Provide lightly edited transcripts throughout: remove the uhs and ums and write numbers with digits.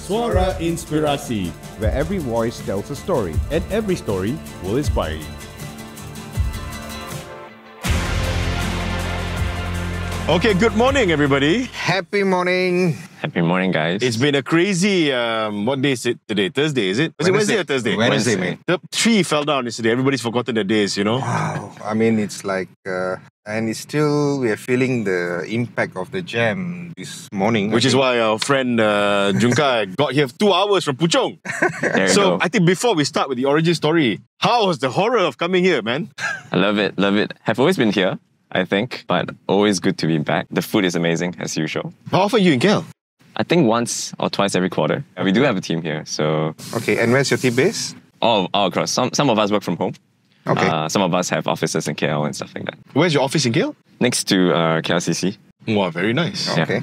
Suara Inspirasi, where every voice tells a story. and every story will inspire you. Okay, good morning, everybody. Happy morning. Happy morning, guys. It's been a crazy, what day is it today? Thursday, is it? Was it Wednesday or Thursday? Wednesday, mate. The tree fell down yesterday. Everybody's forgotten the days, you know? Wow. I mean, it's like, and it's still, we are feeling the impact of the jam this morning. Which is why our friend Jun Kai got here 2 hours from Puchong. There you So go. I think before we start with the origin story, how was the horror of coming here, man? I love it, love it. Have always been here, I think, but always good to be back. The food is amazing, as usual. How often are you in KL? I think once or twice every quarter. We do have a team here, so Okay, and where's your team base? all across. Some of us work from home. Okay. Some of us have offices in KL and stuff like that. Where's your office in KL? Next to KLCC. Wow, very nice. Yeah. Okay.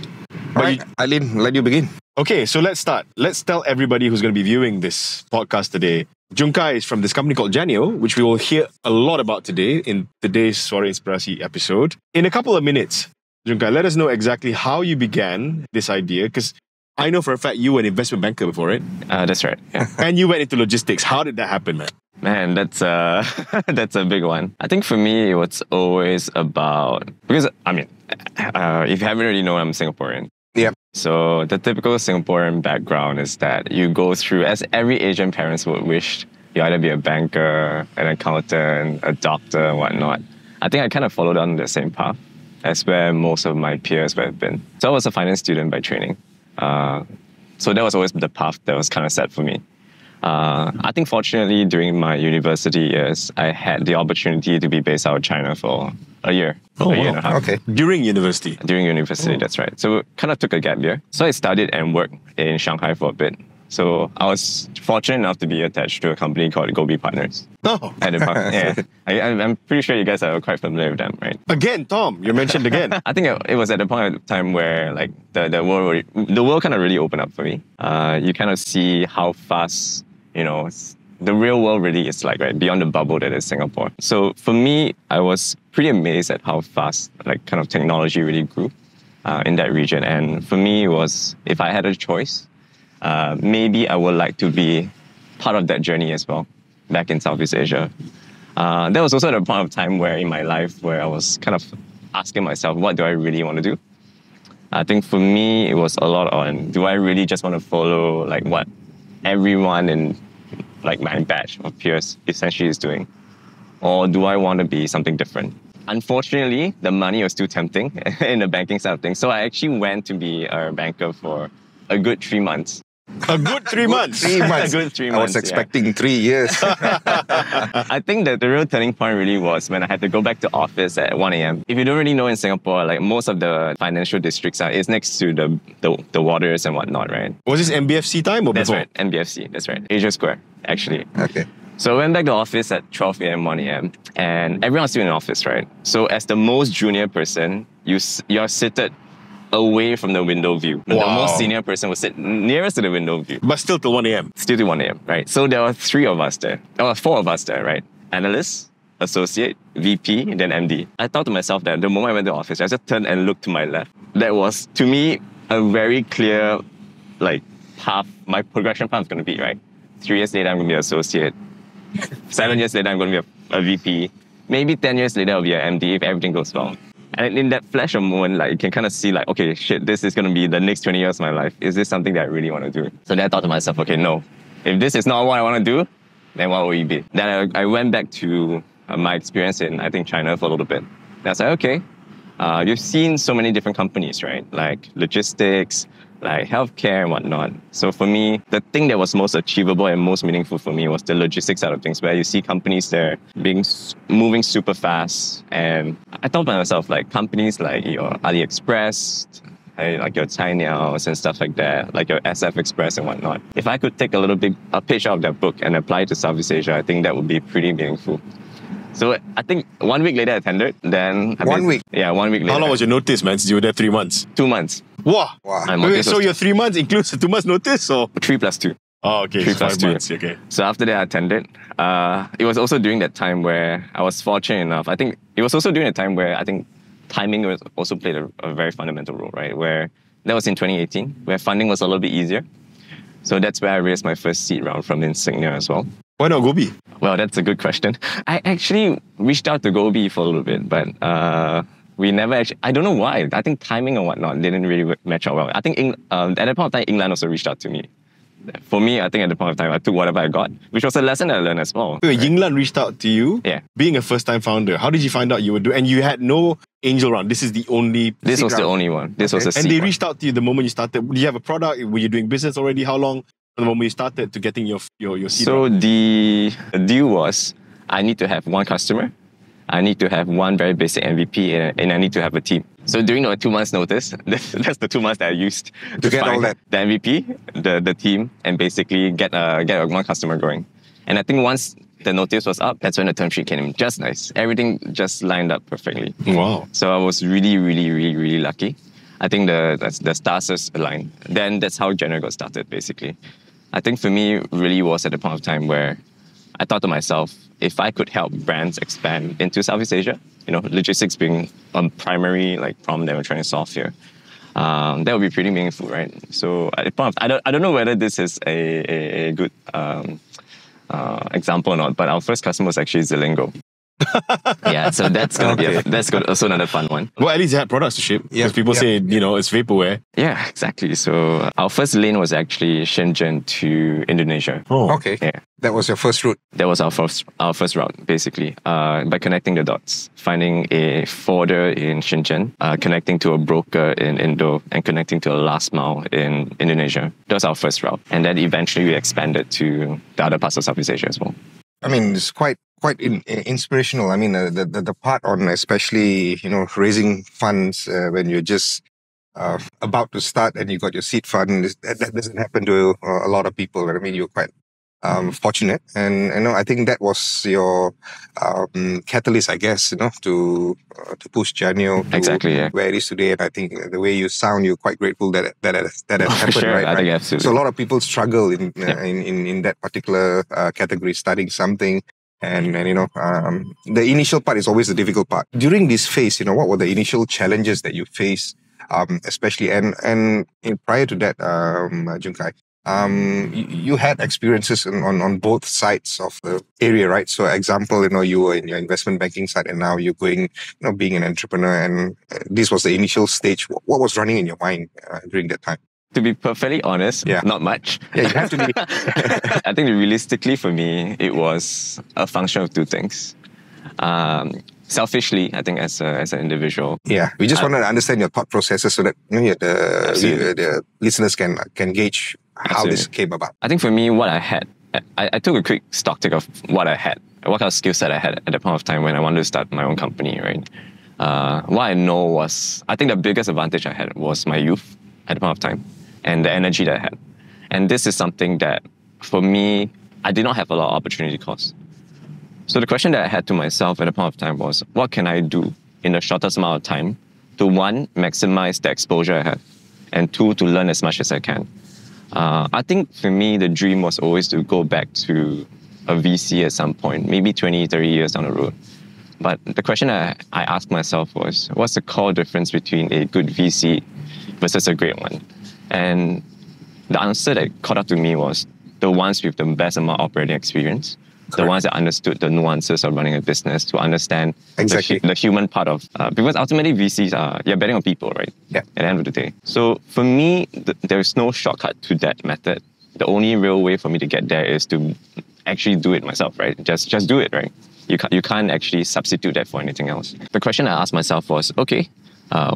All right, Eileen, let you begin. Okay, so let's start. Let's tell everybody who's going to be viewing this podcast today. Jun Kai is from this company called Janio, which we will hear a lot about today in today's Suara Inspirasi episode. In a couple of minutes, Jun Kai, let us know exactly how you began this idea, because I know for a fact you were an investment banker before, right? That's right. Yeah. And you went into logistics. How did that happen, man? Man, that's that's a big one. I think for me, it was always about, because I mean, if you haven't already known, I'm Singaporean. Yep. So the typical Singaporean background is that you go through, as every Asian parents would wish, you either be a banker, an accountant, a doctor, and whatnot. I think I kind of followed on the same path as where most of my peers would have been. So I was a finance student by training. So that was always the path that was kind of set for me. I think fortunately during my university years, I had the opportunity to be based out of China for a year. Oh, a year wow. and a half. Okay. During university. During university, that's right. So kind of took a gap year. So I studied and worked in Shanghai for a bit. So I was fortunate enough to be attached to a company called Gobi Partners. Oh, At the back. Yeah. I'm pretty sure you guys are quite familiar with them, right? again, Tom, you're mentioned again. I think it was at the point of time where like the world kind of really opened up for me. You kind of see how fast, the real world really is like, right, beyond the bubble that is Singapore. So for me, I was pretty amazed at how fast like kind of technology really grew in that region. And for me, it was, if I had a choice, maybe I would like to be part of that journey as well, back in Southeast Asia. That was also at a point of time where in my life where I was kind of asking myself, what do I really want to do? I think for me, it was a lot on, do I really just want to follow like what everyone in like my batch of peers essentially is doing? Or do I want to be something different? Unfortunately, the money was too tempting in the banking side of things. So I actually went to be a banker for a good 3 months. A good 3 months. 3 months. A good 3 I months. was expecting 3 years. I think that the real turning point really was when I had to go back to office at 1 a.m. If you don't really know in Singapore, like most of the financial districts is next to the waters and whatnot, right? Was this MBFC time or That's before? right, NBFC, that's right. Asia Square, actually. Okay. So I went back to office at 12 a.m., 1 a.m. and everyone's still in office, right? So as the most junior person, you're seated away from the window view. But the Wow. most senior person will sit nearest to the window view. But still till 1 a.m. Still to 1 a.m., right? So there were 3 of us there. There were 4 of us there, right? Analyst, associate, VP, and then MD. I thought to myself that the moment I went to office, I just turned and looked to my left. That was, to me, a very clear, like, path, my progression path is going to be, right? 3 years later, I'm going to be an associate. 7 years later, I'm going to be a VP. Maybe 10 years later, I'll be an MD if everything goes well. And in that flash of moment, like, you can kind of see like, okay, shit, this is going to be the next 20 years of my life. Is this something that I really want to do? So then I thought to myself, okay, no. If this is not what I want to do, then what will it be? Then I went back to my experience in, I think, China for a little bit. And I was like, okay, you've seen so many different companies, right? Like logistics, like healthcare and whatnot. So for me, the thing that was most achievable and most meaningful for me was the logistics side of things, where you see companies there moving super fast. And I thought by myself, like companies like your AliExpress, like your Janio and stuff like that, like your SF Express and whatnot. If I could take a page out of that book and apply it to Southeast Asia, I think that would be pretty meaningful. So I think 1 week later I tendered. Then 1 week? Yeah, 1 week later. How long was your notice, man, since you were there 3 months? 2 months. Wow. Wow. My Wait, notice so was your 3 months includes the 2 months notice or? 3 plus 2. Oh, okay. 3 so plus 5 2. months, okay. So after that, I attended. It was also during that time where I was fortunate enough. I think it was also during a time where I think timing was also played a very fundamental role, right? Where that was in 2018, where funding was a little bit easier. So that's where I raised my first seed round from Insignia as well. Why not Gobi? Well, that's a good question. I actually reached out to Gobi for a little bit, but we never actually, I don't know why. I think timing or whatnot didn't really match out well. I think at that point of time, England also reached out to me. For me, I think at the point of time, I took whatever I got, which was a lesson I learned as well. Wait, Yinglan reached out to you? Yeah. Being a first-time founder, how did you find out you were doing? And you had no angel round. This is the only... This was round. the only one. This was a seed And they one. reached out to you the moment you started. Did you have a product? Were you doing business already? How long from the moment you started to getting your seed So round? the deal was, I need to have one customer, I need to have one very basic MVP, and I need to have a team. So during the 2 months notice, that's the 2 months that I used To get all find that. the MVP, the team, and basically get one customer going. And I think once the notice was up, that's when the term sheet came in. Just nice. Everything just lined up perfectly. Wow. So I was really, really, really, really lucky. I think the stars just aligned. Then that's how Janio got started, basically. I think for me, really was at the point of time where I thought to myself, if I could help brands expand into Southeast Asia, logistics being a primary problem that we're trying to solve here, that would be pretty meaningful, right? So at the point of, I don't know whether this is a good example or not, but our first customer was actually Zelingo. Yeah, so that's gonna be also another fun one. Well, at least they had products to ship. Yeah, Because people say, it's vaporware. Yeah, exactly. So our first lane was actually Shenzhen to Indonesia. Oh. Okay. Yeah. That was your first route. That was our first route, basically, by connecting the dots, finding a forwarder in Shenzhen, connecting to a broker in Indo, and connecting to a last mile in Indonesia. That was our first route. And then eventually we expanded to the other parts of Southeast Asia as well. I mean, it's quite inspirational. I mean, the part on especially raising funds when you're just about to start and you got your seed fund, that doesn't happen to a lot of people. I mean, you're quite fortunate, and I think that was your catalyst, I guess, to push Janio to Exactly, yeah. where it is today. And I think the way you sound, you're quite grateful that has happened, Sure, right? I think absolutely. So a lot of people struggle in that particular category, starting something. And the initial part is always the difficult part. During this phase, what were the initial challenges that you faced, especially and prior to that, Jun Kai, you had experiences on both sides of the area, right? So, example, you were in your investment banking side, and now you're going, being an entrepreneur, and this was the initial stage. What was running in your mind during that time? To be perfectly honest, not much. Yeah, you have to be. I think realistically for me, it was a function of two things. Selfishly, I think as an individual. Yeah, we just want to understand your thought processes so that the listeners can gauge how this came about. I think for me, what I had, I took a quick stock take of what I had, what kind of skill set I had at the point of time when I wanted to start my own company, right? What I know was, I think the biggest advantage I had was my youth at the point of time and the energy that I had. And this is something that, for me, I did not have a lot of opportunity cost. So the question that I had to myself at the point of time was, what can I do in the shortest amount of time to, one, maximize the exposure I have, and two, to learn as much as I can. I think for me, the dream was always to go back to a VC at some point, maybe 20, 30 years down the road. But the question I asked myself was, what's the core difference between a good VC versus a great one? And the answer that caught up to me was the ones with the best amount of operating experience, the ones that understood the nuances of running a business, to understand the human part of, because ultimately VCs you're betting on people, right? Yeah. At the end of the day. So for me, there's no shortcut to that method. The only real way for me to get there is to actually do it myself, right? Just do it, right? You can't actually substitute that for anything else. The question I asked myself was, okay,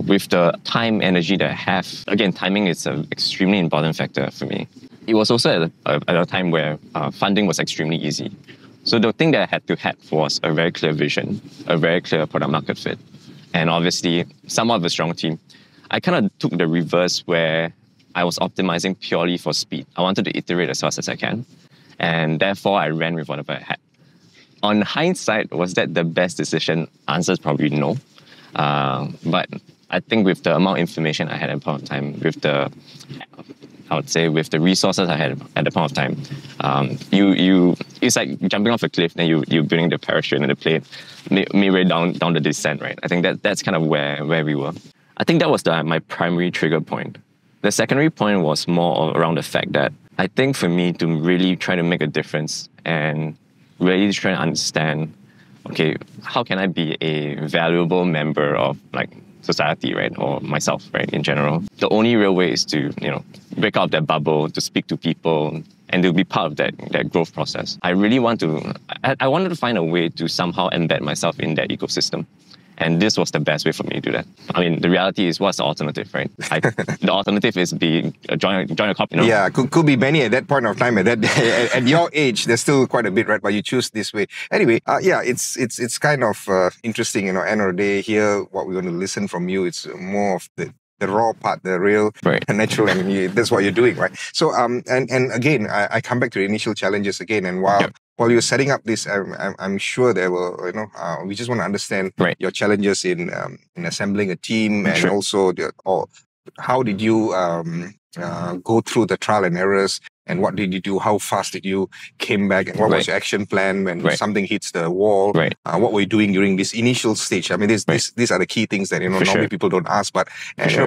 with the time, energy that I have, again, timing is an extremely important factor for me. It was also at a time where funding was extremely easy. So the thing that I had to have was a very clear vision, a very clear product market fit, and obviously somewhat of a strong team. I kind of took the reverse where I was optimizing purely for speed. I wanted to iterate as fast as I can, and therefore I ran with whatever I had. On hindsight, was that the best decision? Answer is probably no. But I think with the amount of information I had at the point of time, with the resources I had at the point of time, it's like jumping off a cliff and you building the parachute and the plane midway down the descent, right? I think that's kind of where we were. I think that was my primary trigger point. The secondary point was more around the fact that I think for me to really try to make a difference and really try to understand, okay, how can I be a valuable member of like society, right? Or myself, right, in general. The only real way is to, break out of that bubble, to speak to people, and to be part of that growth process. I really I wanted to find a way to somehow embed myself in that ecosystem. And this was the best way for me to do that. I mean, the reality is, what's the alternative, right? The alternative is join a club, Yeah, could be many at that point of time. At your age, there's still quite a bit, right? But you choose this way. Anyway, yeah, it's kind of interesting, end of the day here, what we're going to listen from you, it's more of the raw part, the real, right, natural, and that's what you're doing, right? So, and again, I come back to the initial challenges again, and while you're setting up this, I'm sure there were, we just want to understand your challenges in assembling a team, and also how did you go through the trial and errors, and what did you do? How fast did you came back, and what was your action plan when something hits the wall? What were you doing during this initial stage? I mean, these are the key things that normally people don't ask. But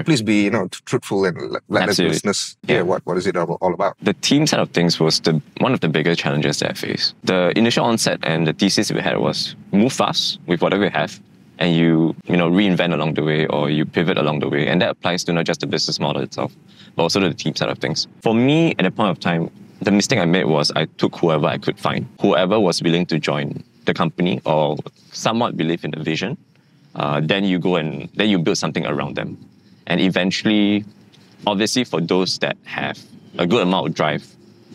please be truthful and let the listeners hear what is it all about. The team side of things was one of the biggest challenges that I faced. The initial onset and the thesis we had was move fast with whatever you have, and you reinvent along the way, or you pivot along the way. And that applies to not just the business model itself, but also to the team side of things. For me, at that point of time, the mistake I made was I took whoever I could find, whoever was willing to join the company or somewhat believe in the vision. Then you build something around them. And eventually, obviously for those that have a good amount of drive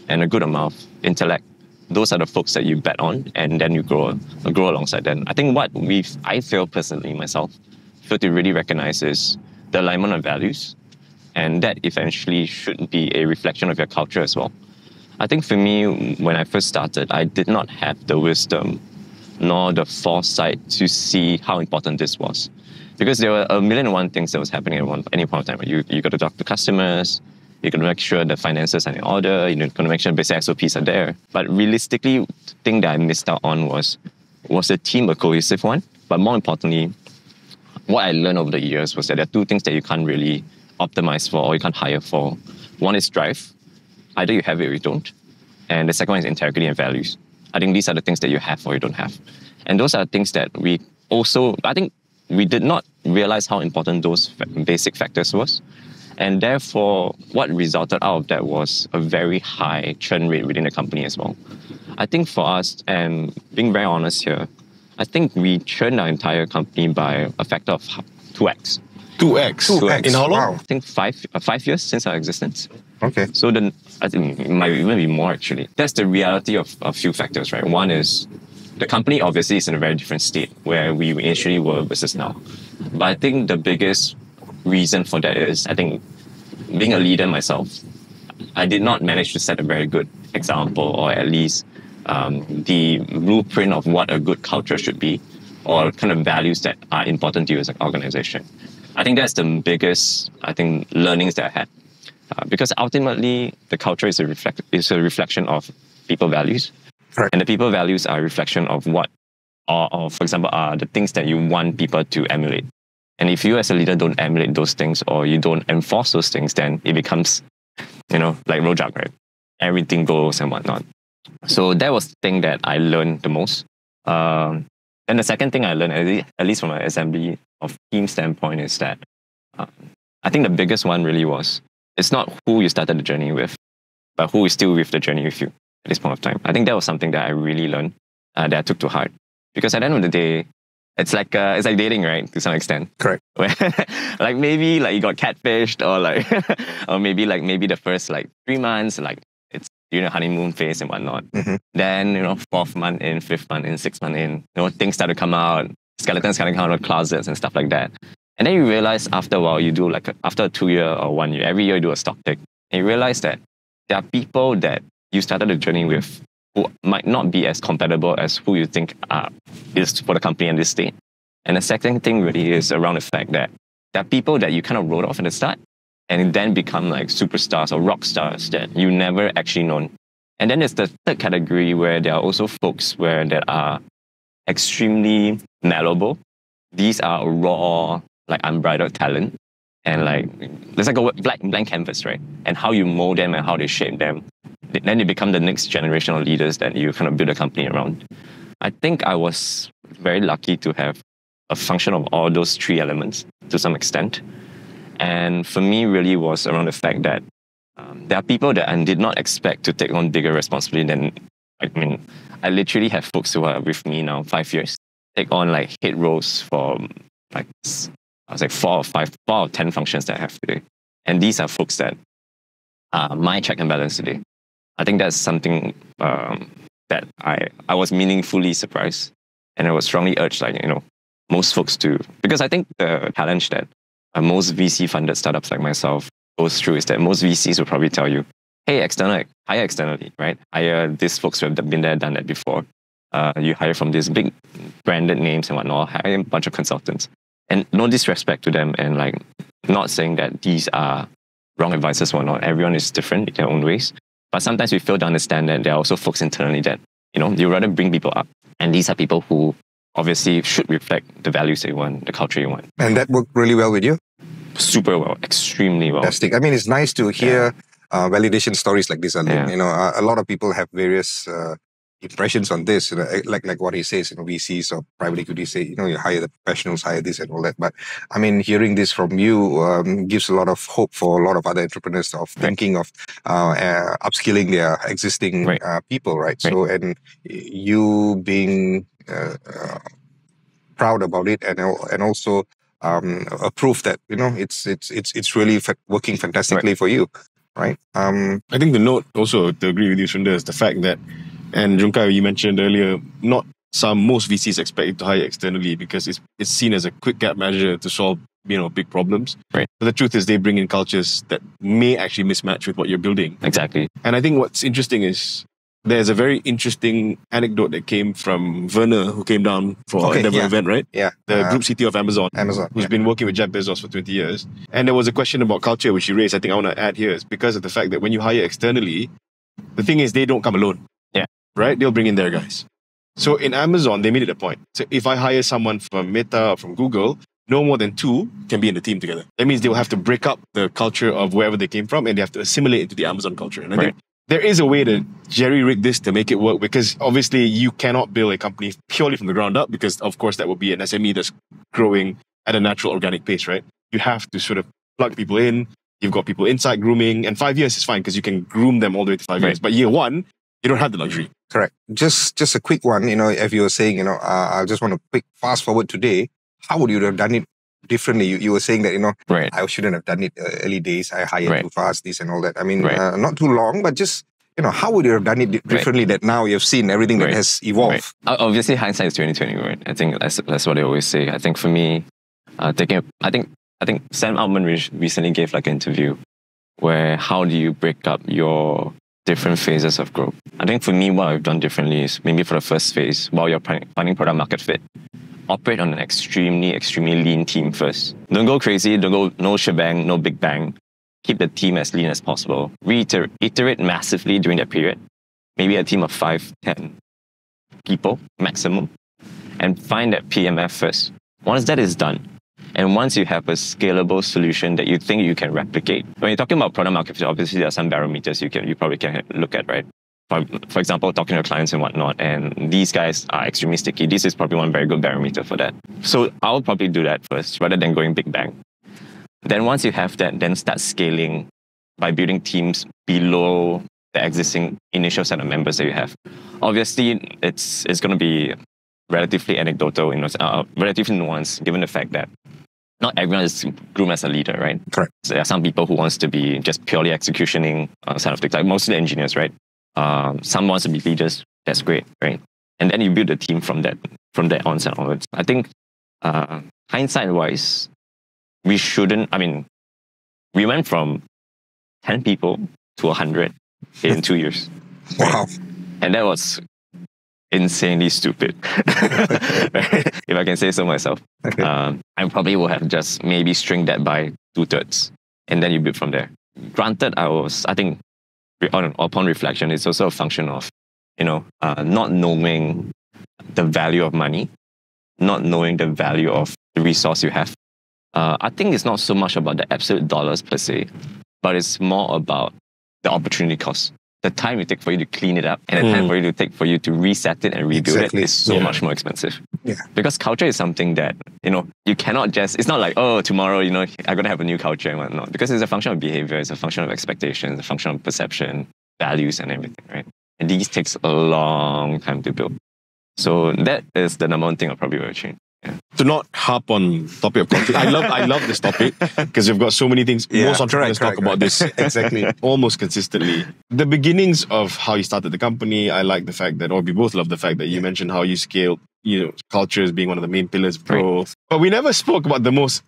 and a good amount of intellect, those are the folks that you bet on, and then you grow alongside them. I think I feel personally myself, to really recognize is the alignment of values, and that eventually should be a reflection of your culture as well. I think for me, when I first started, I did not have the wisdom nor the foresight to see how important this was. Because there were a million and one things that was happening at any point of time. You got to talk to customers, you got to make sure the finances are in order, you got to make sure basic SOPs are there. But realistically, the thing that I missed out on was the team a cohesive one? But more importantly, what I learned over the years was that there are two things that you can't really optimize for or you can't hire for. One is drive. Either you have it or you don't. And the second one is integrity and values. I think these are the things that you have or you don't have. And those are things that I think we did not realize how important those basic factors was. And therefore, what resulted out of that was a very high churn rate within the company as well. I think for us, and being very honest here, I think we churned our entire company by a factor of 2x. 2x? In how long? Wow. I think 5 years since our existence. Okay. So then, I think it might even be more actually. That's the reality of a few factors, right? One is the company obviously is in a very different state where we initially were versus now. But I think the biggest reason for that is, I think, being a leader myself, I did not manage to set a very good example, or at least the blueprint of what a good culture should be, or kind of values that are important to you as an organization. I think that's the biggest, learnings that I had. Because ultimately, the culture is a reflection of people values. Correct. And the people values are a reflection of for example, are the things that you want people to emulate. And if you as a leader don't emulate those things, or you don't enforce those things, then it becomes, like rojak, right? Everything goes and whatnot. So that was the thing that I learned the most. And the second thing I learned, at least from an assembly of team standpoint, is that I think the biggest one really was, it's not who you started the journey with, but who is still with the journey with you at this point of time. I think that was something that I really learned, that I took to heart. Because at the end of the day, it's like dating, right? To some extent. Correct. Like maybe you got catfished, or or maybe the first 3 months, it's during the honeymoon phase and whatnot. Mm-hmm. Then 4th month in, 5th month in, 6th month in, things start to come out, skeletons start to come out of closets and stuff like that. And then you realize after a while, you do after a 2 year or 1 year, every year you do a stock take, and you realize that there are people that you started the journey with who might not be as compatible as who you think is for the company in this state. And the second thing really is around the fact that there are people that you kind of wrote off at the start and then become superstars or rock stars that you never actually known. And then there's the third category where there are also folks that are extremely malleable. These are raw, unbridled talent. And there's a blank canvas, right? And how you mold them and how they shape them then you become the next generation of leaders that you kind of build a company around. I think I was very lucky to have a function of all those three elements to some extent. And for me, really was around the fact that there are people that I did not expect to take on bigger responsibility than, I literally have folks who are with me now 5 years, take on like head roles for like, I was like 4 or 10 functions that I have today. And these are folks that are my check and balance today. I think that's something that I was meaningfully surprised. And I was strongly urged, most folks to, because I think the challenge that most VC-funded startups like myself goes through is that most VCs will probably tell you, hey, hire externally, right? Hire these folks who have been there, done that before. You hire from these big branded names and whatnot, hire a bunch of consultants. And no disrespect to them, and like not saying that these are wrong advices or not. Everyone is different in their own ways. But sometimes we fail to understand that there are also folks internally that, you rather bring people up. And these are people who obviously should reflect the values that you want, the culture you want. And that worked really well with you? Super well, extremely well. Fantastic. I mean, it's nice to hear validation stories like this. A lot of people have various impressions on this, like what he says, VCs or private equity say, you hire the professionals, hire this and all that. But I mean, hearing this from you gives a lot of hope for a lot of other entrepreneurs of thinking of upskilling their existing people, right? So, and you being proud about it, and also a proof that it's really working fantastically for you, right? I think the note also to agree with you, Sundar, is the fact that, and Jun Kai, you mentioned earlier, most VCs expect you to hire externally because it's seen as a quick gap measure to solve big problems. Right. But the truth is they bring in cultures that may actually mismatch with what you're building. Exactly. And I think what's interesting is there's a very interesting anecdote that came from Werner, who came down for an event, right? Yeah. The group CTO of Amazon. Who's been working with Jeff Bezos for 20 years. And there was a question about culture which he raised. I think I want to add here is because of the fact that when you hire externally, the thing is they don't come alone. Yeah. Right? They'll bring in their guys. So in Amazon, they made it a point. So if I hire someone from Meta or from Google, no more than 2 can be in the team together. That means they will have to break up the culture of wherever they came from and they have to assimilate into the Amazon culture. And I think there is a way to jerry-rig this to make it work, because obviously you cannot build a company purely from the ground up, because of course that would be an SME that's growing at a natural organic pace, right? You have to sort of plug people in. You've got people inside grooming, and 5 years is fine because you can groom them all the way to 5 years. But year 1, you don't have the luxury. Correct. Just a quick one, if you were saying, I just want to quick fast forward today, how would you have done it differently? You were saying that, I shouldn't have done it early days. I hired too fast, this and all that. I mean, not too long, but just, how would you have done it differently that now you've seen everything that has evolved? Obviously, hindsight is 2020, right? I think that's what I always say. I think for me, I think Sam Altman recently gave like an interview where how do you break up your different phases of growth? I think for me, what I've done differently is maybe for the first phase, while you're finding product market fit, operate on an extremely, extremely lean team first. Don't go crazy, don't go no shebang, no big bang. Keep the team as lean as possible. Iterate massively during that period. Maybe a team of 5, 10 people maximum. And find that PMF first. Once that is done, and once you have a scalable solution that you think you can replicate, when you're talking about product market fit, obviously there are some barometers you probably can look at, right? For example, talking to clients and whatnot, and these guys are extremely sticky. This is probably one very good barometer for that. So I'll probably do that first, rather than going big bang. Then once you have that, then start scaling by building teams below the existing initial set of members that you have. Obviously, it's going to be relatively anecdotal, relatively nuanced, given the fact that not everyone is groomed as a leader, right? Correct. So there are some people who wants to be just purely executioning side of things, like mostly engineers, right? Some wants to be leaders. That's great, right? And then you build a team from that onset onwards. I think hindsight-wise, we went from 10 people to 100 in 2 years. Wow. And that was insanely stupid, if I can say so myself. Okay. I probably would have just maybe stringed that by 2/3, and then you build from there. Granted, I think upon reflection, it's also a function of, not knowing the value of money, not knowing the value of the resource you have. I think it's not so much about the absolute dollars per se, but it's more about the opportunity cost. the time it takes for you to clean it up and the time for you to reset it and rebuild it is so much more expensive. Yeah. Because culture is something that, you cannot just, it's not like, oh, tomorrow, I'm going to have a new culture and whatnot. Because it's a function of behavior, it's a function of expectations, a function of perception, values and everything, right? And these takes a long time to build. So that is the number one thing I probably will change. Yeah. To not harp on topic of conflict, I love this topic because we've got so many things. Most entrepreneurs talk about this exactly almost consistently. The beginnings of how you started the company, I like the fact that, or we both love the fact that you mentioned how you scaled, culture as being one of the main pillars of growth. But we never spoke about the most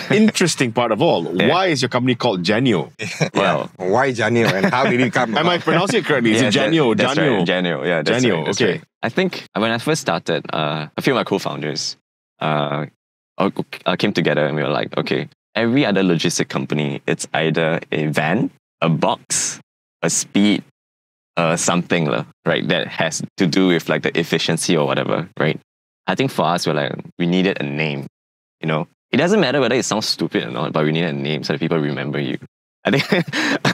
interesting part of all. Why is your company called Janio? Well, why Janio and how did it come? Am I pronouncing it correctly? Is it Janio? That's Janio. right. Janio. Yeah, that's Janio. right. That's Okay. right. I think when I first started, a few of my co-founders came together and we were like, okay, every other logistic company, it's either a van, a box, a speed, something, right? That has to do with like the efficiency or whatever, right? I think for us, we're like, we needed a name, It doesn't matter whether it sounds stupid or not, but we need a name so that people remember you. I think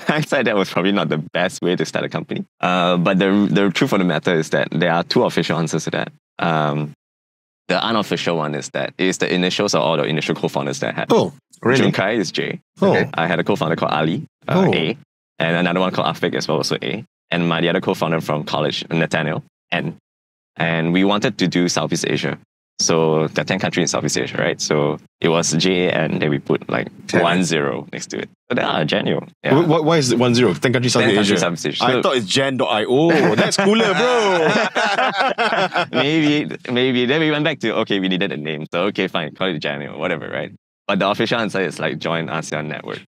hindsight, that was probably not the best way to start a company. But the truth of the matter is that there are two official answers to that. The unofficial one is that it's the initials of all the initial co-founders that I had. Oh, really? Jun Kai is J. Oh. Okay. I had a co-founder called Ali, A, and another one called Afik as well, also A. And the other co-founder from college, Nathaniel, N. And we wanted to do Southeast Asia. So there are 10 countries in Southeast Asia, right? So it was J and then we put like 10 next to it. So Janio. Yeah. Why is it 10? 10 countries Southeast Asia. I So thought it's Jan.io. That's cooler, bro. maybe. Then we went back to, okay, we needed a name. So okay, fine, call it Janio, whatever, right? But the official answer is like Join ASEAN Network.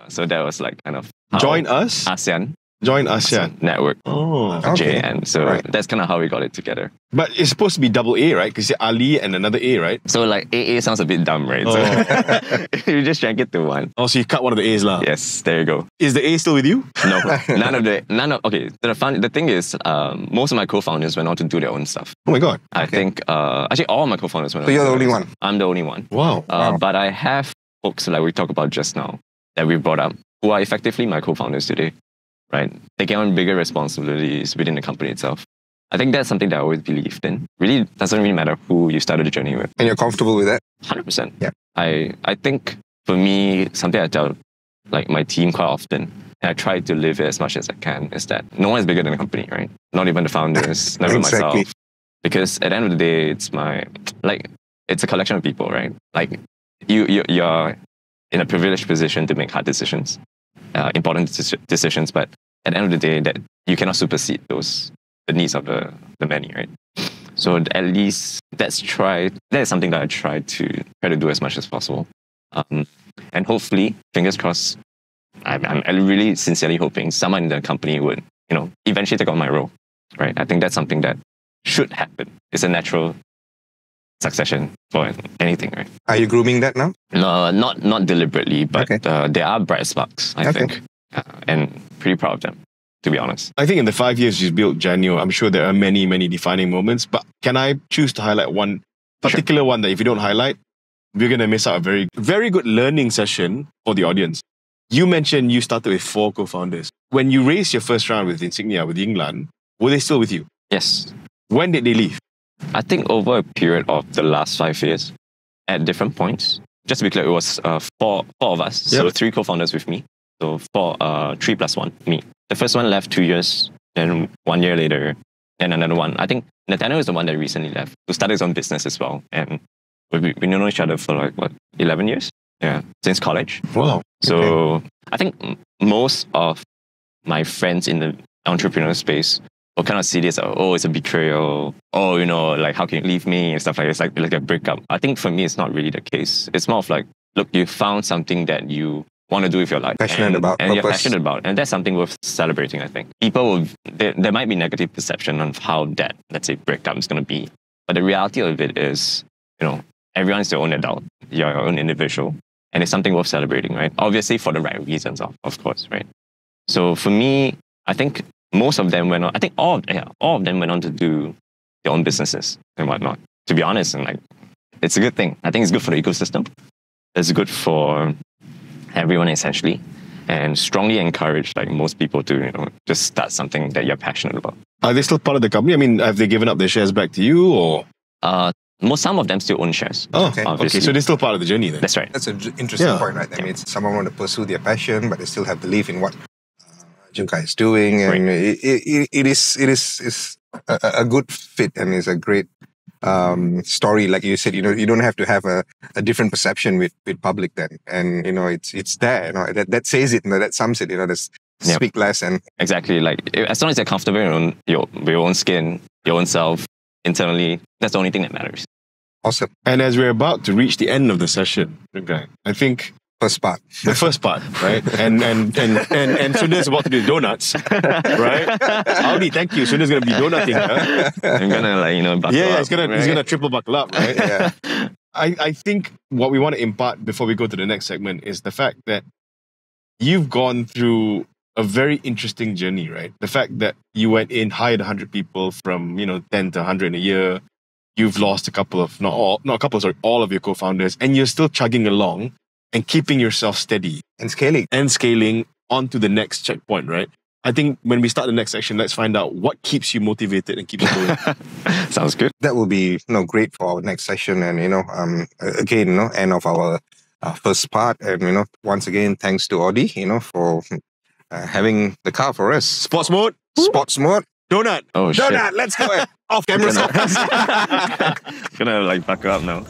So that was like kind of Join us? ASEAN. Join ASEAN Network. Oh, J and so that's kind of how we got it together. But it's supposed to be double A, right? Because you say Ali and another A, right? So like AA sounds a bit dumb, right? So you just drank it to one. Oh, so you cut one of the A's lah. Yes, there you go. Is the A still with you? No, okay. The thing is, most of my co-founders went on to do their own stuff. Oh my God. I think, actually all of my co-founders went on. So you're to the do only their own one? stuff. I'm the only one. Wow. But I have folks like we talked about just now that we brought up who are effectively my co-founders today, right? Taking on bigger responsibilities within the company itself. I think that's something that I always believed in. Really doesn't really matter who you started the journey with. And you're comfortable with that? 100%. Yeah. I think for me, something I tell like my team quite often, and I try to live it as much as I can, is that no one is bigger than the company, right? Not even the founders, not even myself. Because at the end of the day, it's it's a collection of people, right? Like you're in a privileged position to make hard decisions, important decisions, but at the end of the day, that you cannot supersede the needs of the many, right? So at least that is something that I try to do as much as possible. And hopefully, fingers crossed, I'm really sincerely hoping someone in the company would, eventually take on my role, right? I think that's something that should happen. It's a natural succession for anything, right? Are you grooming that now? No, not deliberately, but there are bright sparks, I think, and pretty proud of them, to be honest. I think in the 5 years you built Janio, I'm sure there are many, many defining moments, but can I choose to highlight one particular one that if you don't highlight, we're going to miss out a very, very good learning session for the audience. You mentioned you started with 4 co-founders. When you raised your first round with Insignia, with England, were they still with you? Yes. When did they leave? I think over a period of the last 5 years, at different points. Just to be clear, it was four of us. So 3 co-founders with me. So 3 plus 1, me. The first one left 2 years, then 1 year later, then another one. I think Nathaniel is the one that recently left, who started his own business as well. And we know each other for 11 years? Yeah, since college. Wow. So I think most of my friends in the entrepreneurial space will kind of see this, it's a betrayal. How can you leave me and stuff like this, like a breakup. I think for me, it's not really the case. It's more of like, look, you found something that you want to do with your life. Passionate about. And you're passionate about. And that's something worth celebrating, I think. There might be negative perception on how that, let's say, breakup is going to be. But the reality of it is, everyone's their own adult. You're your own individual. And it's something worth celebrating, right? Obviously for the right reasons, of course, right? So for me, I think most of them went on, I think all of them went on to do their own businesses and whatnot. To be honest, and it's a good thing. I think it's good for the ecosystem. It's good for everyone essentially. and strongly encourage like most people to just start something that you're passionate about. Are they still part of the company? I mean, have they given up their shares back to you, or? Some of them still own shares. Oh, okay. So they're still part of the journey then. That's right. That's an interesting point, right? I mean, someone want to pursue their passion, but they still have belief in what Jun Kai is doing, and it is a good fit, and it's a great story. Like you said, you don't have to have a different perception with public then, and it's there. That says it. That sums it. There's speak less and exactly, like as long as you're comfortable in your own skin, your own self, internally, that's the only thing that matters. Awesome. And as we're about to reach the end of the session, okay, I think the first part, right? And Sunda's about to do donuts, right? Audi, thank you. Sunda's gonna be donutting her. I'm gonna buckle up, he's gonna triple buckle up, right? yeah. I think what we want to impart before we go to the next segment is the fact that you've gone through a very interesting journey, right? The fact that you went in, hired 100 people from 10 to 100 in a year. You've lost all of your co-founders, and you're still chugging along and keeping yourself steady and scaling onto the next checkpoint, right? I think when we start the next section, let's find out what keeps you motivated and keeps you going. Sounds good. That will be great for our next session, and again, end of our first part, and once again, thanks to Audi, for having the car for us. Sports mode. Donut. Oh, shit. Donut. Let's go. Off camera. Gonna buckle up now.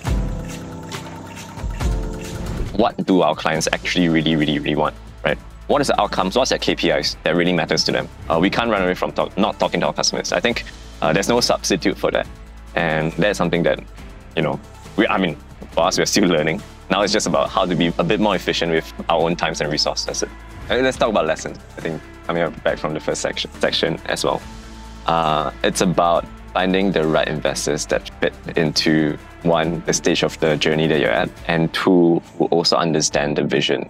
What do our clients actually really, really, really want, right? What is the outcomes? What's their KPIs that really matters to them? We can't run away from not talking to our customers. I think there's no substitute for that. And that's something that, for us, we're still learning. Now it's just about how to be a bit more efficient with our own times and resources. That's it. Let's talk about lessons. I think coming back from the first section as well. It's about finding the right investors that fit into, one, the stage of the journey that you're at, and two, who also understand the vision